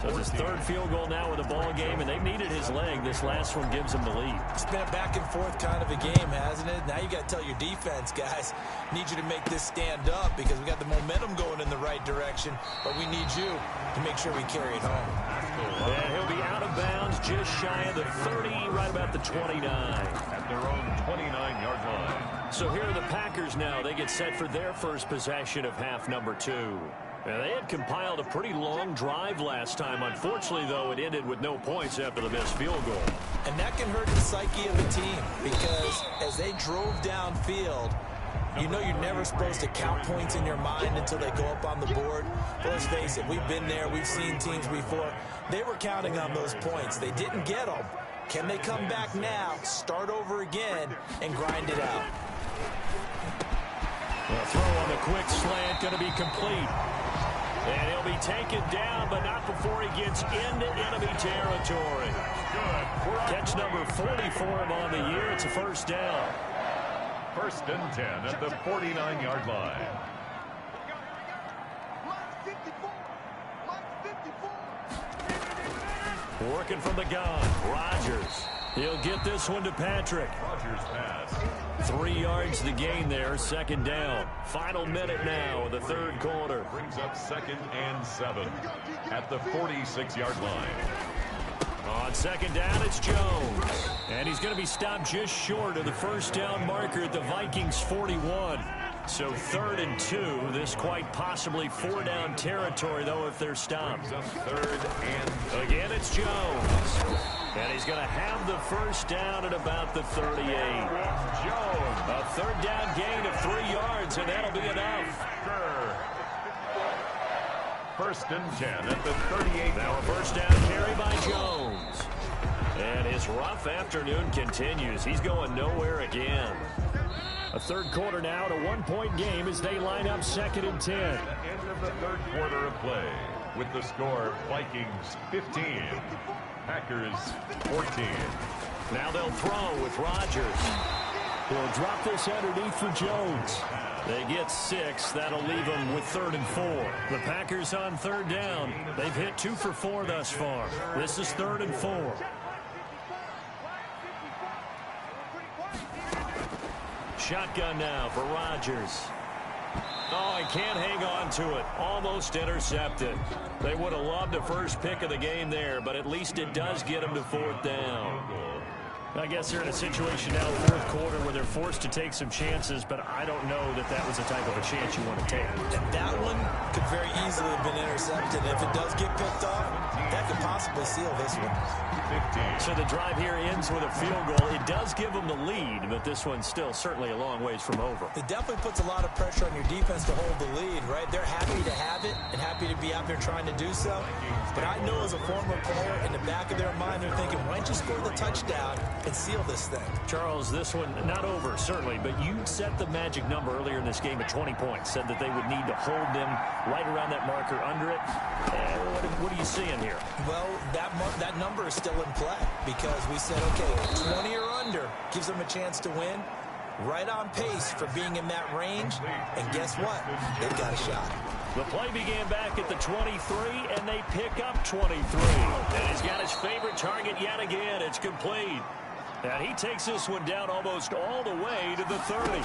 So it's his 3rd field goal now with the ball game, and they've needed his leg. This last one gives him the lead. It's been a back and forth kind of a game, hasn't it? Now you got to tell your defense, guys, need you to make this stand up because we got the momentum going in the right direction, but we need you to make sure we carry it home. And he'll be out of bounds just shy of the 30, right about the 29. At their own 29-yard line. So here are the Packers now. They get set for their first possession of half number 2. Now, they had compiled a pretty long drive last time. Unfortunately, though, it ended with no points after the missed field goal. And that can hurt the psyche of a team because as they drove downfield, you know you're never supposed to count points in your mind until they go up on the board. But let's face it, we've been there. We've seen teams before. They were counting on those points. They didn't get them. Can they come back now, start over again, and grind it out? The throw on the quick slant going to be complete. And he'll be taken down, but not before he gets into enemy territory. Catch number 40 for him on the year. It's a first down. First and 10 at the 49-yard line. Working from the gun, Rodgers. He'll get this one to Patrick. Rodgers pass. 3 yards to gain there, second down. Final minute now of the third quarter. Brings up 2nd and 7 at the 46-yard line. On second down, it's Jones. And he's going to be stopped just short of the first down marker at the Vikings 41. So 3rd and 2. This quite possibly 4-down territory, though, if they're stopped. Brings up 3rd and again, it's Jones. And he's going to have the first down at about the 38. Jones. A 3rd down gain of 3 yards, and that'll be enough. First and 10 at the 38. Now a first down carry by Jones. And his rough afternoon continues. He's going nowhere again. A third quarter now at a 1-point game as they line up 2nd and 10. End of the third quarter of play with the score Vikings 15, Packers 14. Now they'll throw with Rodgers. They'll drop this underneath for Jones. They get 6. That'll leave them with 3rd and 4. The Packers on 3rd down. They've hit 2 for 4 thus far. This is 3rd and 4. Shotgun now for Rodgers. Oh, he can't hang on to it. Almost intercepted. They would have loved a first pick of the game there, but at least it does get them to 4th down. I guess they're in a situation now, 4th quarter, where they're forced to take some chances, but I don't know that that was the type of a chance you want to take. That one could very easily have been intercepted. If it does get picked off, that could possibly seal this one. 15. So the drive here ends with a field goal. It does give them the lead, but this one's still certainly a long ways from over. It definitely puts a lot of pressure on your defense to hold the lead, right? They're happy to have it and happy to be out there trying to do so. But I know as a former player, in the back of their mind, they're thinking, why don't you score the touchdown and seal this thing? Charles, this one not over, certainly, but you set the magic number earlier in this game at 20 points. Said that they would need to hold them right around that marker under it. What are you seeing here? Well, that number is still in play because we said, okay, 20 or under gives them a chance to win. Right on pace for being in that range. And guess what? They've got a shot. The play began back at the 23, and they pick up 23. And he's got his favorite target yet again. It's complete. And he takes this one down almost all the way to the 30.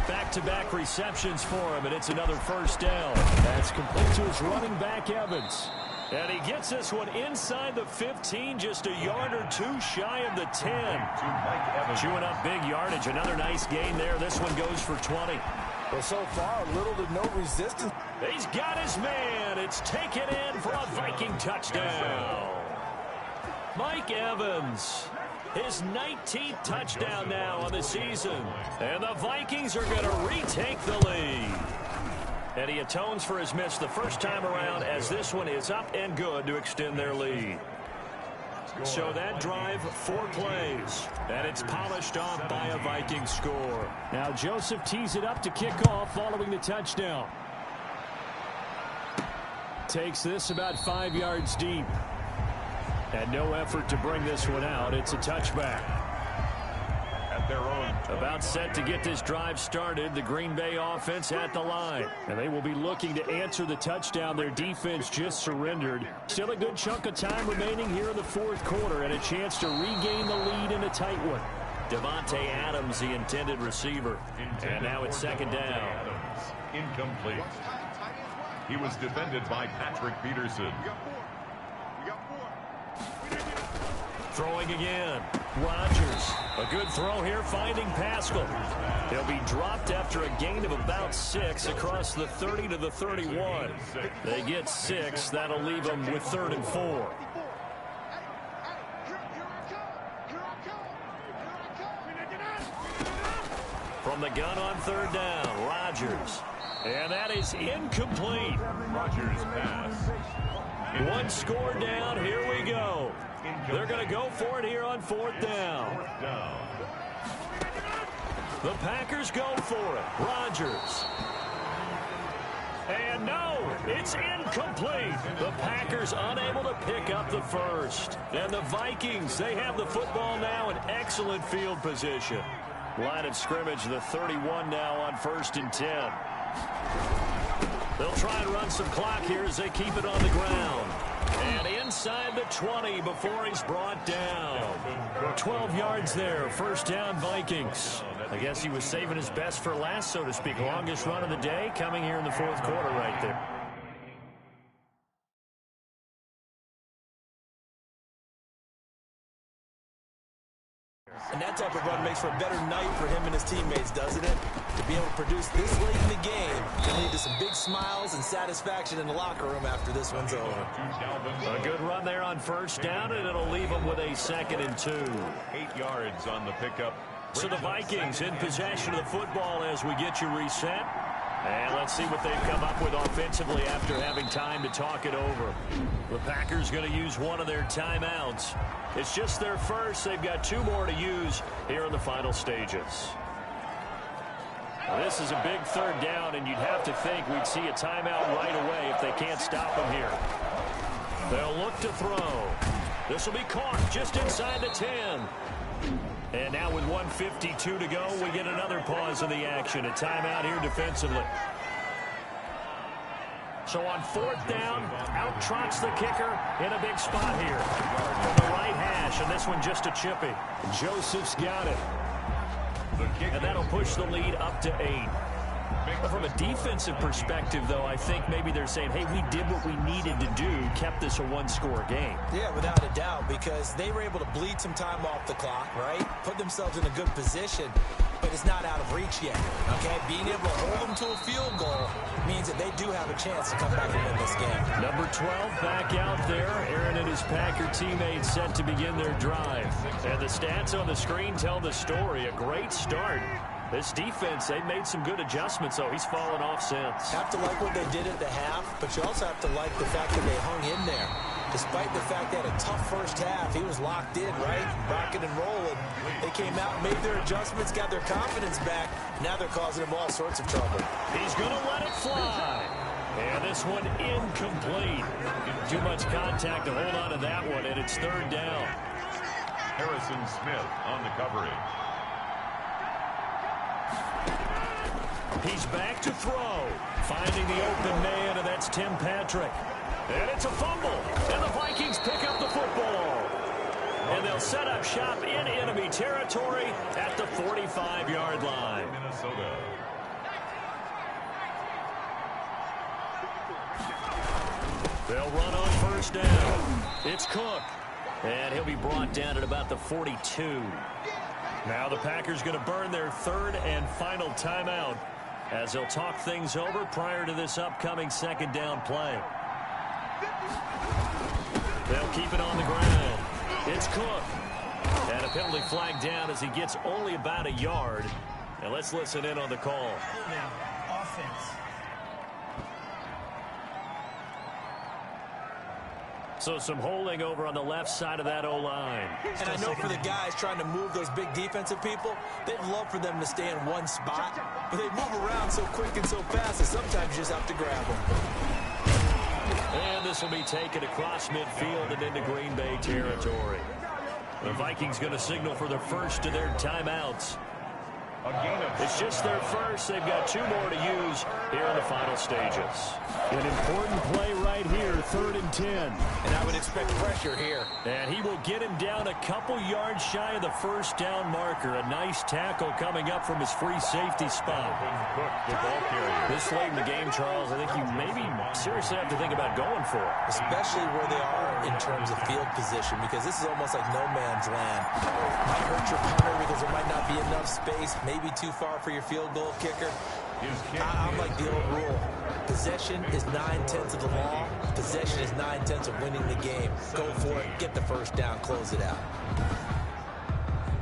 Back-to-back receptions for him, and it's another first down. That's complete to his running back, Evans. And he gets this one inside the 15, just a yard or two shy of the 10. Chewing up big yardage. Another nice gain there. This one goes for 20. Well, so far, little to no resistance. He's got his man. It's taken in for a Viking touchdown. Mike Evans, his 19th touchdown now on the season. And the Vikings are going to retake the lead. And he atones for his miss the first time around as this one is up and good to extend their lead. So that drive, 4 plays, and it's polished off by a Viking score. Now Joseph tees it up to kick off following the touchdown. Takes this about 5 yards deep. And no effort to bring this one out. It's a touchback. At their own. About set to get this drive started. The Green Bay offense at the line. And they will be looking to answer the touchdown. Their defense just surrendered. Still a good chunk of time remaining here in the 4th quarter. And a chance to regain the lead in a tight one. Devontae Adams, the intended receiver. And now it's 2nd down. Incomplete. He was defended by Patrick Peterson. Throwing again. Rodgers. A good throw here, finding Pascal. He'll be dropped after a gain of about 6 across the 30 to the 31. They get 6. That'll leave them with 3rd and 4. From the gun on 3rd down, Rodgers. And that is incomplete. Rodgers pass. One score down. Here we go. They're going to go for it here on 4th down. The Packers go for it. Rodgers. And no, it's incomplete. The Packers unable to pick up the first. And the Vikings, they have the football now in excellent field position. Line of scrimmage, the 31 now on 1st and 10. They'll try and run some clock here as they keep it on the ground. And inside the 20 before he's brought down. 12 yards there, 1st down Vikings. I guess he was saving his best for last, so to speak. Longest run of the day coming here in the 4th quarter right there. And that type of run makes for a better night for him and his teammates, doesn't it? To be able to produce this late in the game can lead to some big smiles and satisfaction in the locker room after this one's over. A good run there on 1st down, and it'll leave them with a 2nd and 2. 8 yards on the pickup. So the Vikings in possession of the football as we get you reset. And let's see what they've come up with offensively after having time to talk it over. The Packers going to use one of their timeouts. It's just their first. They've got 2 more to use here in the final stages. Now, this is a big 3rd down, and you'd have to think we'd see a timeout right away if they can't stop them here. They'll look to throw. This will be caught just inside the 10. And now with 1:52 to go, we get another pause in the action. A timeout here defensively. So on 4th down, out trots the kicker in a big spot here. From the right hash, and this one just a chippy. Joseph's got it. And that'll push the lead up to 8. But from a defensive perspective, though, I think maybe they're saying, hey, we did what we needed to do, kept this a 1-score game. Yeah, without a doubt, because they were able to bleed some time off the clock, right? Put themselves in a good position, but it's not out of reach yet, okay? Being able to hold them to a field goal means that they do have a chance to come back and win this game. Number 12 back out there. Aaron and his Packer teammates set to begin their drive. And the stats on the screen tell the story. A great start. This defense, they've made some good adjustments, though. He's fallen off since. Have to like what they did at the half, but you also have to like the fact that they hung in there. Despite the fact they had a tough first half, he was locked in, right? Rocking and rolling. They came out, made their adjustments, got their confidence back. Now they're causing him all sorts of trouble. He's going to let it fly. And this one incomplete. Too much contact to hold on to that one, and it's 3rd down. Harrison Smith on the coverage. He's back to throw. Finding the open man, and that's Tim Patrick. And it's a fumble. And the Vikings pick up the football. And they'll set up shop in enemy territory at the 45-yard line. Minnesota. They'll run on 1st down. It's Cook. And he'll be brought down at about the 42. Now the Packers going to burn their 3rd and final timeout as they'll talk things over prior to this upcoming 2nd down play. They'll keep it on the ground. It's Cook. And a penalty flag down as he gets only about a yard. And let's listen in on the call. Offense. So some holding over on the left side of that O-line. And I know for the guys trying to move those big defensive people, they'd love for them to stay in one spot, but they move around so quick and so fast that sometimes you just have to grab them. And this will be taken across midfield and into Green Bay territory. The Vikings going to signal for the first of their timeouts. It's just their first. They've got 2 more to use here in the final stages. An important play right here, 3rd and 10. And I would expect pressure here. And he will get him down a couple yards shy of the 1st down marker. A nice tackle coming up from his free safety spot. This late in the game, Charles, I think you maybe seriously have to think about going for it. Especially where they are in terms of field position, because this is almost like no man's land. Might hurt your punter because there might not be enough space, maybe too far for your field goal kicker. I'm like the old rule. Possession is 9/10 of the law. Possession is 9/10 of winning the game. Go for it. Get the 1st down. Close it out.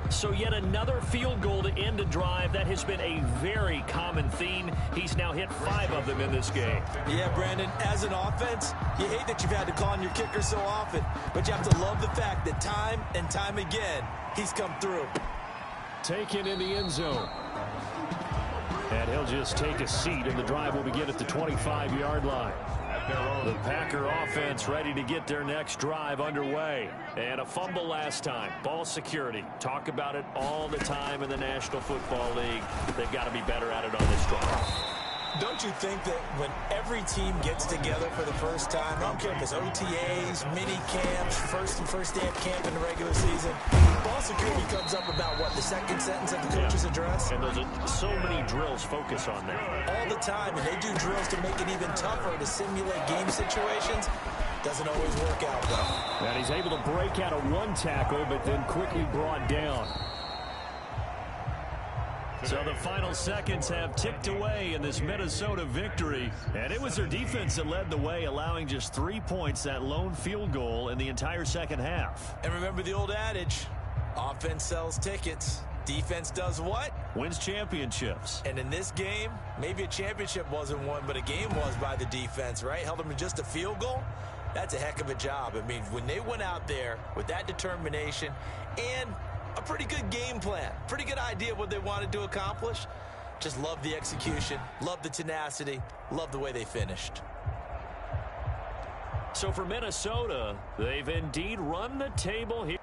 So yet another field goal to end a drive. That has been a very common theme. He's now hit 5 of them in this game. Yeah, Brandon, as an offense, you hate that you've had to call on your kicker so often, but you have to love the fact that time and time again, he's come through. Taken in the end zone. And he'll just take a seat, and the drive will begin at the 25-yard line. The Packer offense ready to get their next drive underway. And a fumble last time. Ball security. Talk about it all the time in the National Football League. They've got to be better at it on this drive. Don't you think that when every team gets together for the first time, I don't care if it's OTAs, mini camps, first day of camp in the regular season, ball security comes up about, what, the second sentence of the coach's address? And those are so many drills focus on that. All the time, and they do drills to make it even tougher to simulate game situations. Doesn't always work out, though. And he's able to break out of one tackle, but then quickly brought down. So the final seconds have ticked away in this Minnesota victory. And it was their defense that led the way, allowing just 3 points, that lone field goal in the entire second half. And remember the old adage, offense sells tickets. Defense does what? Wins championships. And in this game, maybe a championship wasn't won, but a game was by the defense, right? Held them to just a field goal. That's a heck of a job. I mean, when they went out there with that determination and a pretty good game plan, pretty good idea of what they wanted to accomplish. Just love the execution, love the tenacity, love the way they finished. So for Minnesota, they've indeed run the table here.